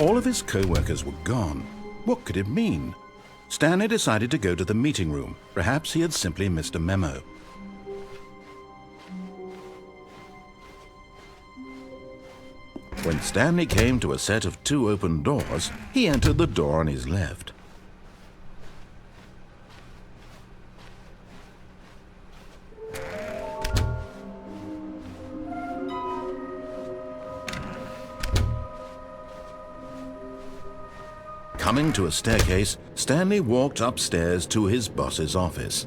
All of his co-workers were gone. What could it mean? Stanley decided to go to the meeting room. Perhaps he had simply missed a memo. When Stanley came to a set of 2 open doors, he entered the door on his left. Coming to a staircase, Stanley walked upstairs to his boss's office.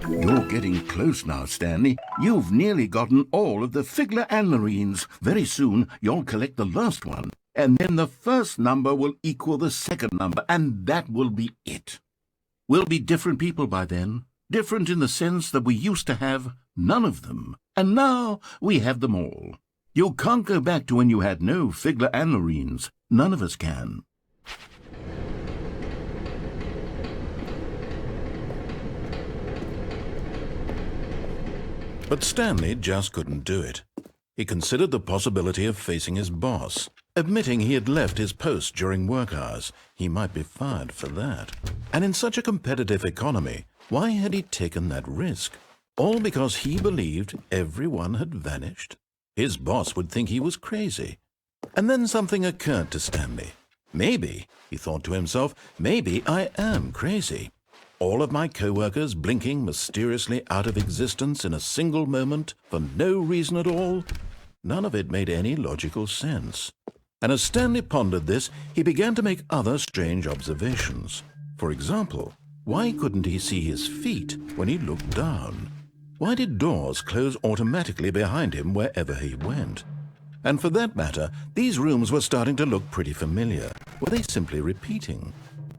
You're getting close now, Stanley. You've nearly gotten all of the Figler anlarines. Very soon, you'll collect the last one. And then the first number will equal the second number, and that will be it. We'll be different people by then. Different in the sense that we used to have none of them, and now we have them all. You can't go back to when you had no Figler anlarines. None of us can. But Stanley just couldn't do it. He considered the possibility of facing his boss. Admitting he had left his post during work hours, he might be fired for that. And in such a competitive economy, why had he taken that risk? All because he believed everyone had vanished? His boss would think he was crazy. And then something occurred to Stanley. Maybe, he thought to himself, maybe I am crazy. All of my co-workers blinking mysteriously out of existence in a single moment for no reason at all? None of it made any logical sense. And as Stanley pondered this, he began to make other strange observations. For example, why couldn't he see his feet when he looked down? Why did doors close automatically behind him wherever he went? And for that matter, these rooms were starting to look pretty familiar. Were they simply repeating?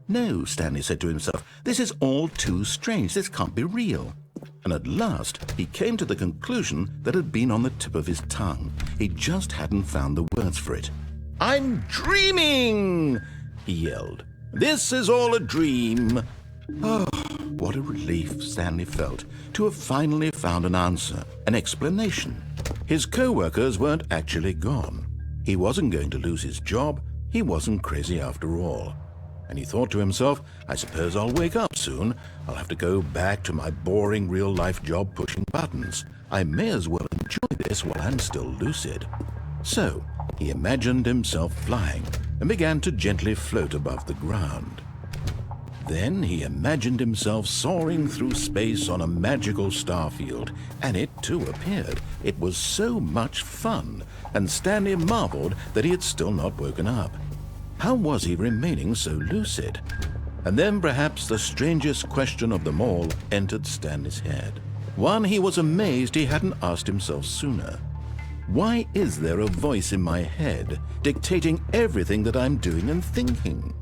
No, Stanley said to himself, this is all too strange. This can't be real. And at last, he came to the conclusion that had been on the tip of his tongue. He just hadn't found the words for it. "I'm dreaming!" he yelled. "This is all a dream." Oh, what a relief Stanley felt to have finally found an answer, an explanation. His co-workers weren't actually gone. He wasn't going to lose his job. He wasn't crazy after all. And he thought to himself, I suppose I'll wake up soon. I'll have to go back to my boring real-life job pushing buttons. I may as well enjoy this while I'm still lucid. So he imagined himself flying and began to gently float above the ground. Then he imagined himself soaring through space on a magical starfield, and it too appeared. It was so much fun, and Stanley marveled that he had still not woken up. How was he remaining so lucid? And then perhaps the strangest question of them all entered Stanley's head. One he was amazed he hadn't asked himself sooner. Why is there a voice in my head dictating everything that I'm doing and thinking?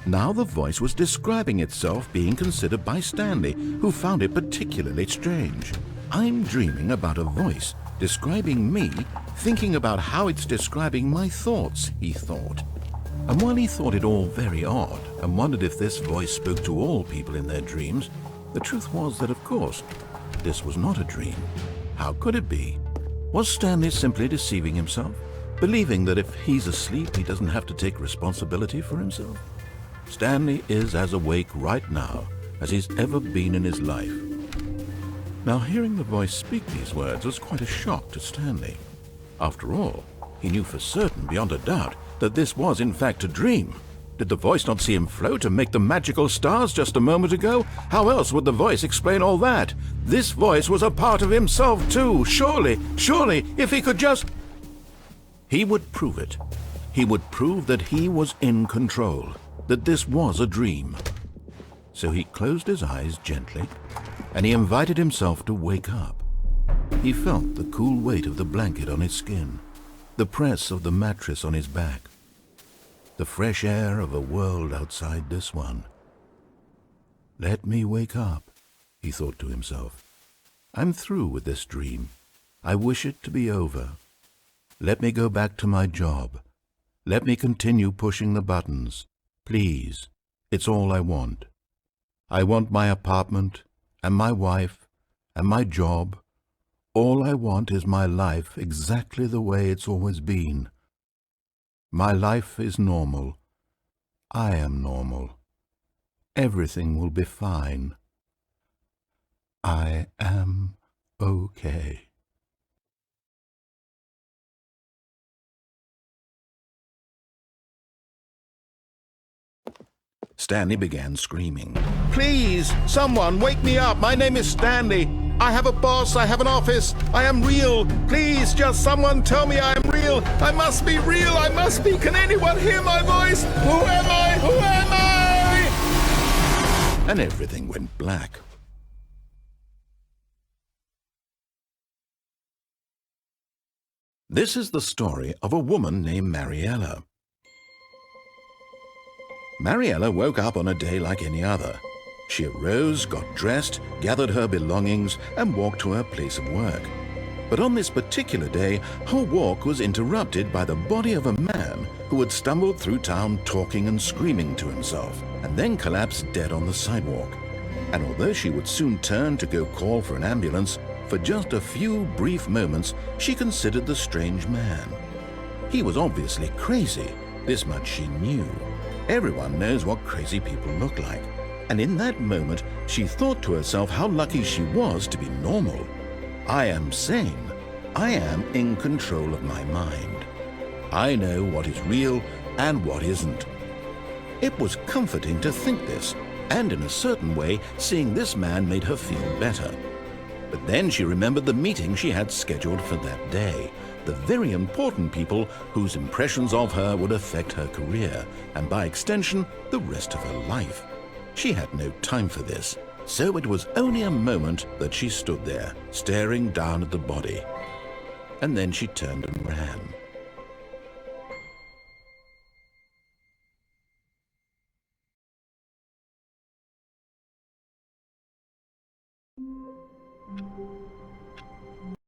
Now the voice was describing itself being considered by Stanley, who found it particularly strange. I'm dreaming about a voice describing me, thinking about how it's describing my thoughts, he thought. And while he thought it all very odd and wondered if this voice spoke to all people in their dreams, the truth was that, of course, this was not a dream. How could it be? Was Stanley simply deceiving himself, believing that if he's asleep he doesn't have to take responsibility for himself? Stanley is as awake right now as he's ever been in his life. Now, hearing the voice speak these words was quite a shock to Stanley. After all, he knew for certain, beyond a doubt, that this was in fact a dream. Did the voice not see him float and make the magical stars just a moment ago? How else would the voice explain all that? This voice was a part of himself too. Surely, if he could just... He would prove it. He would prove that he was in control, that this was a dream. So he closed his eyes gently, and he invited himself to wake up. He felt the cool weight of the blanket on his skin, the press of the mattress on his back, the fresh air of a world outside this one. Let me wake up, he thought to himself. I'm through with this dream. I wish it to be over. Let me go back to my job. Let me continue pushing the buttons. Please, it's all I want. I want my apartment. and my wife, and my job. All I want is my life exactly the way it's always been. My life is normal. I am normal. Everything will be fine. I am okay. Stanley began screaming. Please, someone, wake me up. My name is Stanley. I have a boss. I have an office. I am real. Please, just someone tell me I am real. I must be real. I must be. Can anyone hear my voice? Who am I? Who am I? And everything went black. This is the story of a woman named Mariella. Mariella woke up on a day like any other. She arose, got dressed, gathered her belongings, and walked to her place of work. But on this particular day, her walk was interrupted by the body of a man who had stumbled through town talking and screaming to himself, and then collapsed dead on the sidewalk. And although she would soon turn to go call for an ambulance, for just a few brief moments she considered the strange man. He was obviously crazy, this much she knew. Everyone knows what crazy people look like. And in that moment, she thought to herself how lucky she was to be normal. I am sane. I am in control of my mind. I know what is real and what isn't. It was comforting to think this, and in a certain way, seeing this man made her feel better. But then she remembered the meeting she had scheduled for that day, the very important people whose impressions of her would affect her career, and by extension, the rest of her life. She had no time for this, so it was only a moment that she stood there, staring down at the body. And then she turned and ran.